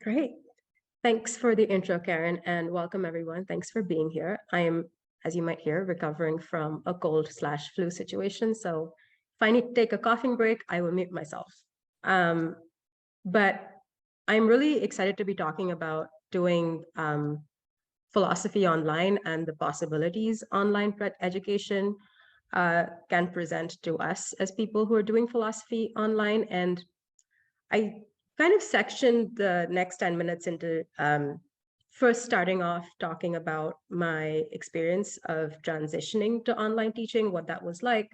Great. Thanks for the intro, Karen, and welcome everyone. Thanks for being here. I am, as you might hear, recovering from a cold/flu situation. So if I need to take a coughing break, I will mute myself. But I'm really excited to be talking about doing philosophy online and the possibilities online education can present to us as people who are doing philosophy online. And I kind of sectioned the next 10 minutes into first starting off talking about my experience of transitioning to online teaching, what that was like,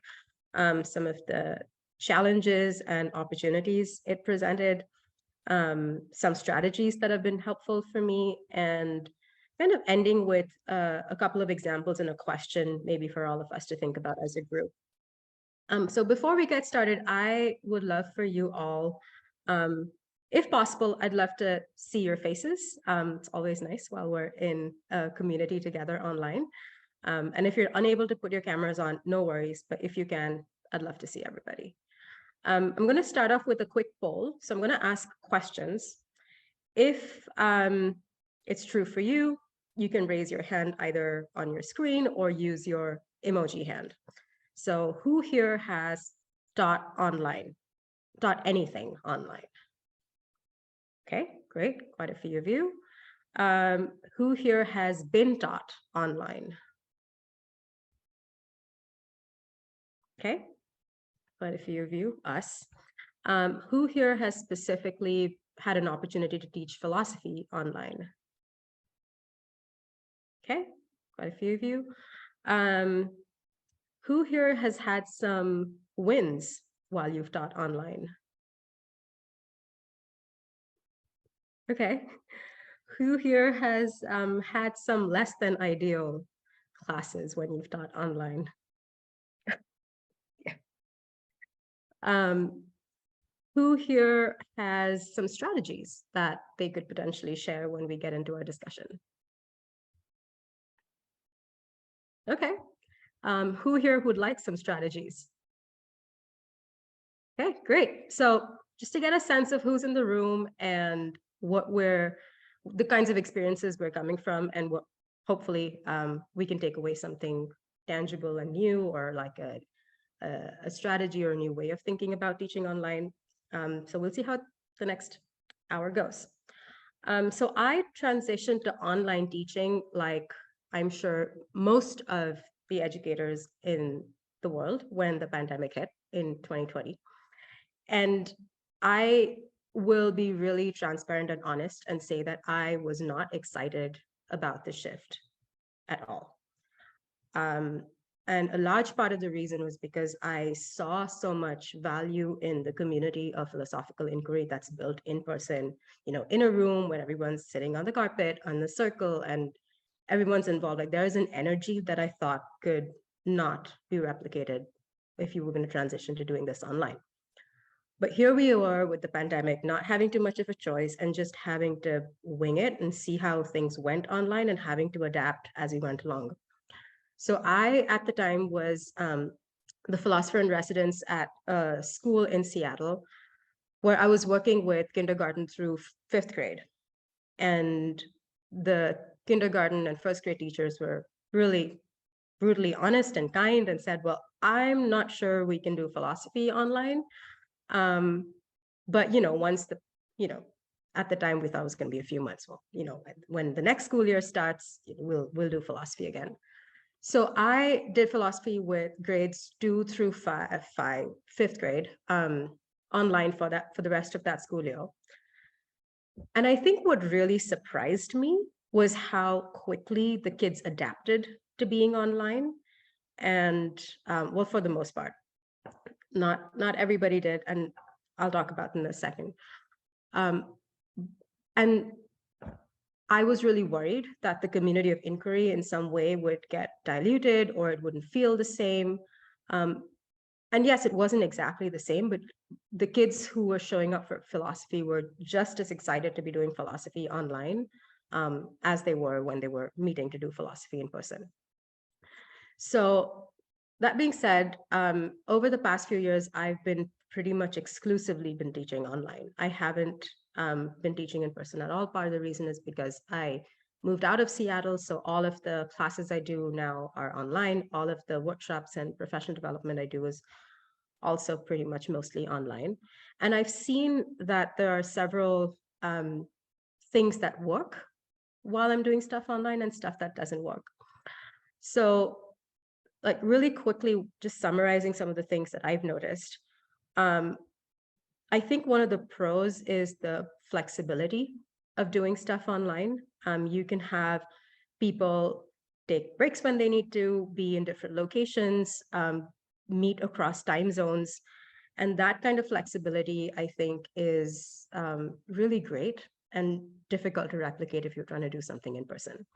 some of the challenges and opportunities it presented, some strategies that have been helpful for me, and kind of ending with a couple of examples and a question maybe for all of us to think about as a group. So before we get started, I would love for you all, if possible, I'd love to see your faces. It's always nice while we're in a community together online. And if you're unable to put your cameras on, no worries. But if you can, I'd love to see everybody. I'm going to start off with a quick poll. So I'm going to ask questions. If it's true for you, you can raise your hand either on your screen or use your emoji hand. So who here has taught online, taught anything online? Okay, great, quite a few of you. Who here has been taught online? Okay, quite a few of you, us. Who here has specifically had an opportunity to teach philosophy online? Okay, quite a few of you. Who here has had some wins while you've taught online? Okay. Who here has had some less than ideal classes when you've taught online? Yeah. Who here has some strategies that they could potentially share when we get into our discussion? Okay. Who here would like some strategies? Okay, great. So just to get a sense of who's in the room and the kinds of experiences we're coming from, and what hopefully we can take away something tangible and new, or like a strategy or a new way of thinking about teaching online. So we'll see how the next hour goes. So I transitioned to online teaching, like I'm sure most of the educators in the world, when the pandemic hit in 2020. And I will be really transparent and honest and say that I was not excited about the shift at all. And a large part of the reason was because I saw so much value in the community of philosophical inquiry that's built in person, in a room where everyone's sitting on the carpet, on the circle, and everyone's involved. Like, there is an energy that I thought could not be replicated if you were going to transition to doing this online. But here we are with the pandemic, not having too much of a choice and just having to wing it and see how things went online and having to adapt as we went along. So I, at the time, was the philosopher in residence at a school in Seattle, where I was working with kindergarten through 5th grade. And the kindergarten and 1st grade teachers were really brutally honest and kind and said, well, I'm not sure we can do philosophy online. But, once at the time we thought it was going to be a few months. Well, when the next school year starts, we'll do philosophy again. So I did philosophy with grades 2 through 5, 5th grade, online for the rest of that school year. And I think what really surprised me was how quickly the kids adapted to being online. And well, for the most part, not everybody did, and I'll talk about in a second. And I was really worried that the community of inquiry in some way would get diluted or it wouldn't feel the same. And yes, it wasn't exactly the same, but the kids who were showing up for philosophy were just as excited to be doing philosophy online as they were when they were meeting to do philosophy in person. So that being said, over the past few years, I've been pretty much exclusively been teaching online. I haven't been teaching in person at all. Part of the reason is because I moved out of Seattle, so all of the classes I do now are online. All of the workshops and professional development I do is also pretty much mostly online. And I've seen that there are several things that work while I'm doing stuff online and stuff that doesn't work. So like really quickly, just summarizing some of the things that I've noticed. I think one of the pros is the flexibility of doing stuff online. You can have people take breaks when they need to, be in different locations, meet across time zones. And that kind of flexibility, I think, is really great and difficult to replicate if you're trying to do something in person.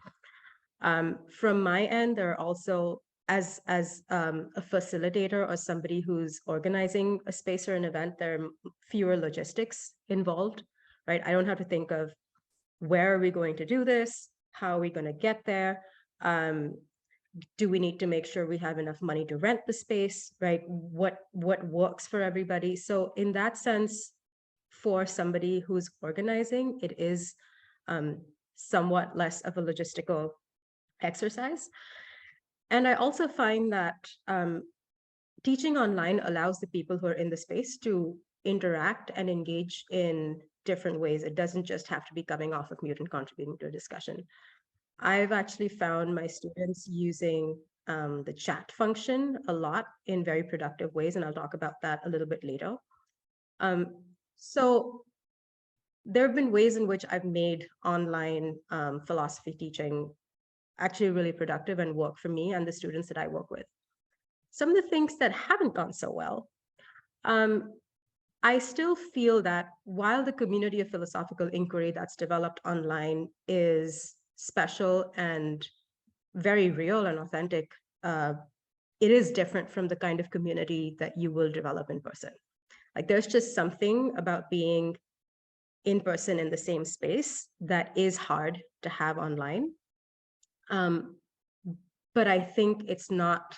From my end, there are also, as a facilitator or somebody who's organizing a space or an event, there are fewer logistics involved, right? I don't have to think of where are we going to do this? How are we going to get there? Do we need to make sure we have enough money to rent the space, right? What works for everybody? So in that sense, for somebody who's organizing, it is somewhat less of a logistical exercise. And I also find that teaching online allows the people who are in the space to interact and engage in different ways. It doesn't just have to be coming off of mute and contributing to a discussion. I've actually found my students using the chat function a lot in very productive ways, and I'll talk about that a little bit later. So there have been ways in which I've made online philosophy teaching actually really productive and work for me and the students that I work with. Some of the things that haven't gone so well, I still feel that while the community of philosophical inquiry that's developed online is special and very real and authentic, it is different from the kind of community that you will develop in person. Like there's just something about being in person in the same space that is hard to have online. But I think it's not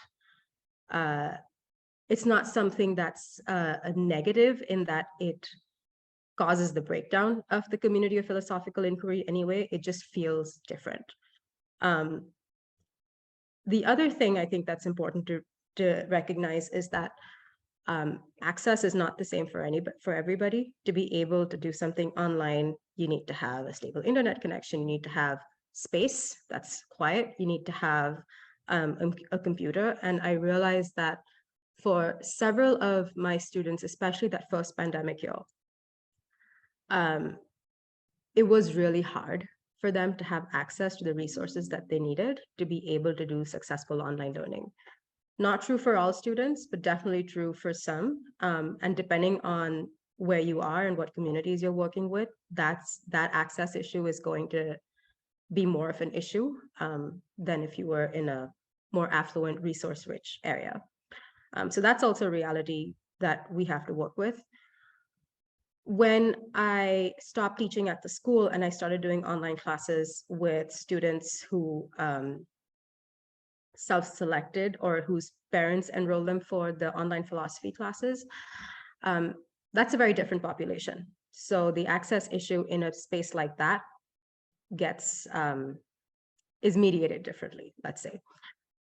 something that's a negative in that it causes the breakdown of the community of philosophical inquiry anyway. It just feels different. The other thing I think that's important to recognize is that access is not the same for everybody. To be able to do something online, you need to have a stable internet connection. You need to have space that's quiet. You need to have a computer. And I realized that for several of my students, especially that first pandemic year, it was really hard for them to have access to the resources that they needed to be able to do successful online learning. Not true for all students, but definitely true for some. And depending on where you are and what communities you're working with, that access issue is going to be more of an issue than if you were in a more affluent, resource-rich area. So that's also a reality that we have to work with. When I stopped teaching at the school and I started doing online classes with students who self-selected or whose parents enrolled them for the online philosophy classes, that's a very different population. So the access issue in a space like that is mediated differently, let's say.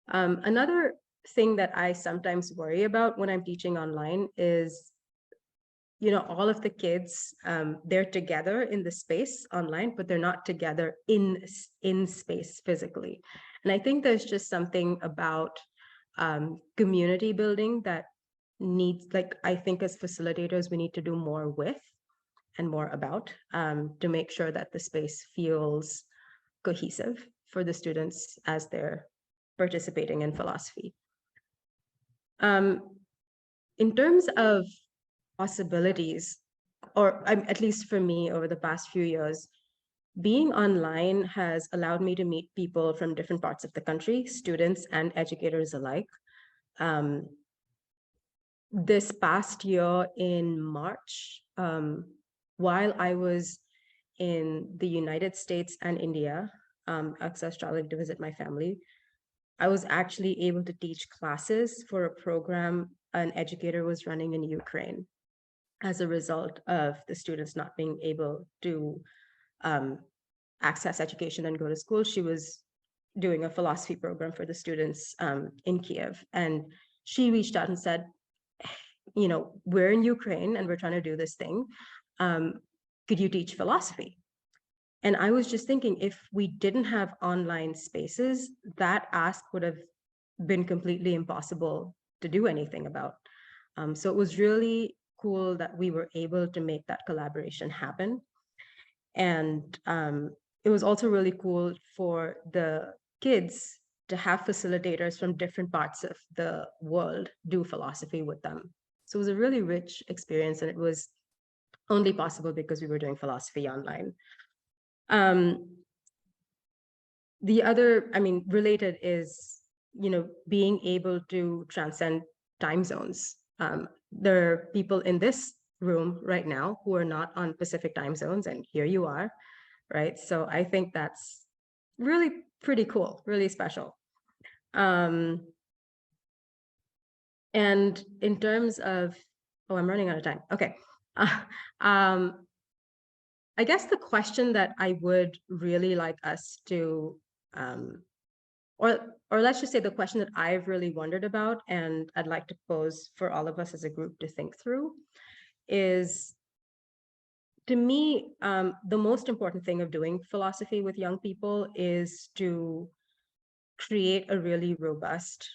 Another thing that I sometimes worry about when I'm teaching online is, all of the kids, they're together in the space online, but they're not together in space physically. And I think there's just something about community building that needs, I think as facilitators, we need to do more with and more about to make sure that the space feels cohesive for the students as they're participating in philosophy. In terms of possibilities, or at least for me over the past few years, being online has allowed me to meet people from different parts of the country, students and educators alike. This past year in March, while I was in the United States and India, because I was traveling to visit my family, I was actually able to teach classes for a program an educator was running in Ukraine. as a result of the students not being able to access education and go to school. She was doing a philosophy program for the students in Kiev. And she reached out and said, we're in Ukraine and we're trying to do this thing. Could you teach philosophy? And I was just thinking, if we didn't have online spaces, that ask would have been completely impossible to do anything about. So it was really cool that we were able to make that collaboration happen. And it was also really cool for the kids to have facilitators from different parts of the world do philosophy with them. So it was a really rich experience, and it was only possible because we were doing philosophy online. The other, related is, being able to transcend time zones. There are people in this room right now who are not on Pacific time zones, and here you are, right? So I think that's really pretty cool, really special. And in terms of, oh, I'm running out of time. Okay. I guess the question that I would really like us to, or let's just say the question that I've really wondered about and I'd like to pose for all of us as a group to think through is, to me, the most important thing of doing philosophy with young people is to create a really robust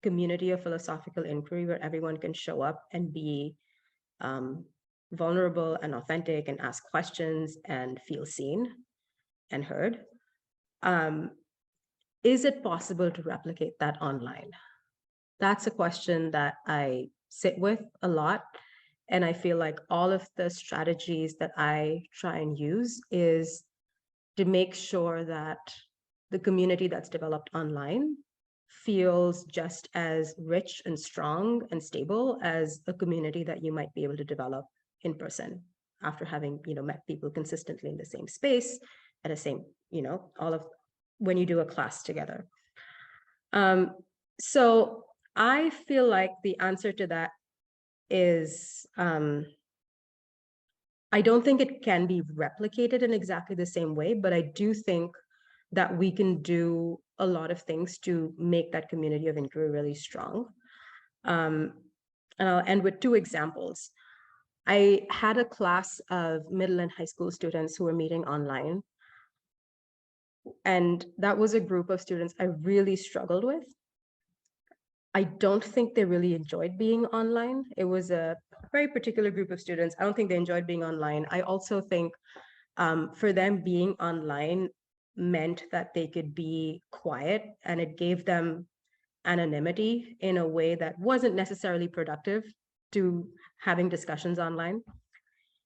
community of philosophical inquiry where everyone can show up and be vulnerable and authentic and ask questions and feel seen and heard. Is it possible to replicate that online? That's a question that I sit with a lot. And I feel like all of the strategies that I try and use is to make sure that the community that's developed online feels just as rich and strong and stable as a community that you might be able to develop in person after having, met people consistently in the same space at a same, all of when you do a class together. So I feel like the answer to that is, I don't think it can be replicated in exactly the same way, but I do think that we can do a lot of things to make that community of inquiry really strong. And I'll end with two examples. I had a class of middle and high school students who were meeting online. And that was a group of students I really struggled with. I don't think they really enjoyed being online. It was a very particular group of students. I don't think they enjoyed being online. I also think for them, being online meant that they could be quiet, and it gave them anonymity in a way that wasn't necessarily productive to having discussions online.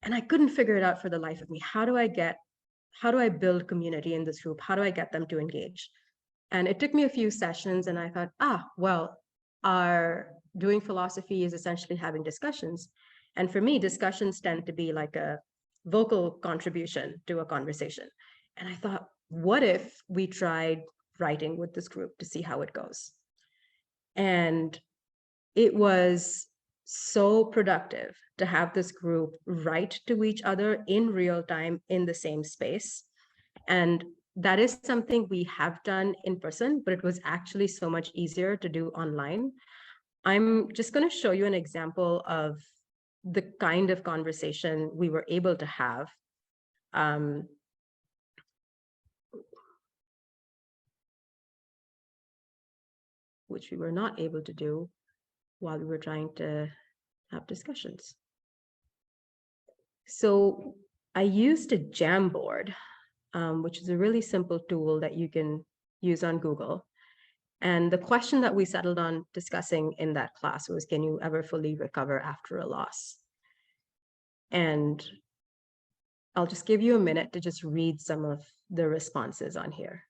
And I couldn't figure it out for the life of me. How do I build community in this group? How do I get them to engage? And it took me a few sessions, and I thought, well, our doing philosophy is essentially having discussions. And for me, discussions tend to be like a vocal contribution to a conversation. And I thought, what if we tried writing with this group to see how it goes? And it was so productive to have this group write to each other in real time in the same space. And that is something we have done in person, but it was actually so much easier to do online. I'm just going to show you an example of the kind of conversation we were able to have. Which we were not able to do while we were trying to have discussions. So I used a Jamboard, which is a really simple tool that you can use on Google. And the question that we settled on discussing in that class was, can you ever fully recover after a loss? And I'll just give you a minute to just read some of the responses on here.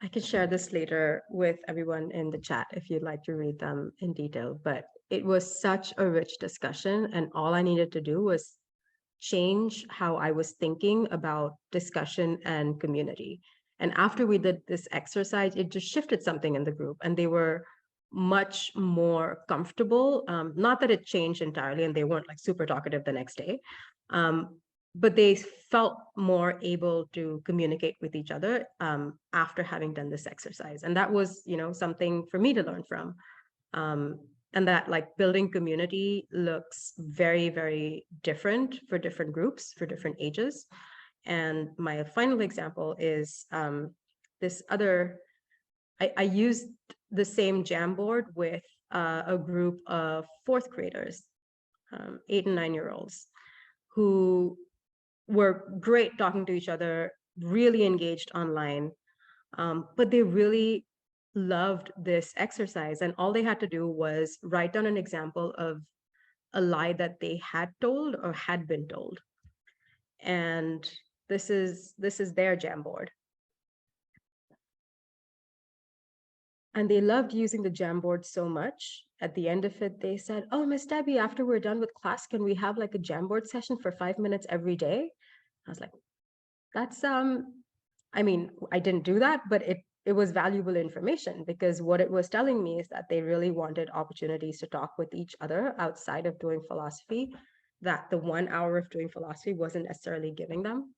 I can share this later with everyone in the chat if you'd like to read them in detail, but it was such a rich discussion, and all I needed to do was change how I was thinking about discussion and community. And after we did this exercise, it just shifted something in the group, and they were much more comfortable. Not that it changed entirely, and they weren't like super talkative the next day, um, but they felt more able to communicate with each other after having done this exercise. And that was, something for me to learn from. Um, and that like building community looks very, very different for different groups, for different ages. And my final example is this other, I used the same Jamboard with a group of fourth graders, 8 and 9 year olds, who were great talking to each other, really engaged online, but they really loved this exercise. And all they had to do was write down an example of a lie that they had told or had been told. And this is their Jamboard. And they loved using the Jamboard so much. At the end of it, they said, "Oh, Miss Debbie, after we're done with class, can we have like a Jamboard session for 5 minutes every day?" I was like, that's I mean, I didn't do that, but it was valuable information, because what it was telling me is that they really wanted opportunities to talk with each other outside of doing philosophy, that the 1 hour of doing philosophy wasn't necessarily giving them.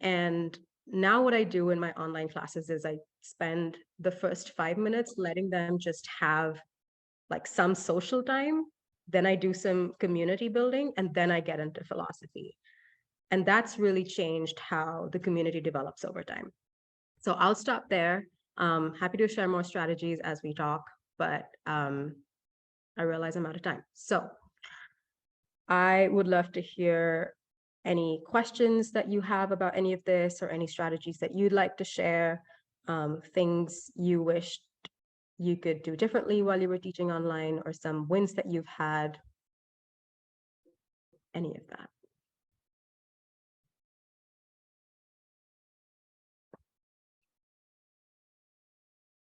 And now what I do in my online classes is I spend the first 5 minutes letting them just have like some social time. Then I do some community building, and then I get into philosophy. And that's really changed how the community develops over time. So I'll stop there. Happy to share more strategies as we talk, but I realize I'm out of time. So I would love to hear any questions that you have about any of this, or any strategies that you'd like to share, things you wished you could do differently while you were teaching online, or some wins that you've had, any of that.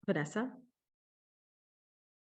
Vanessa?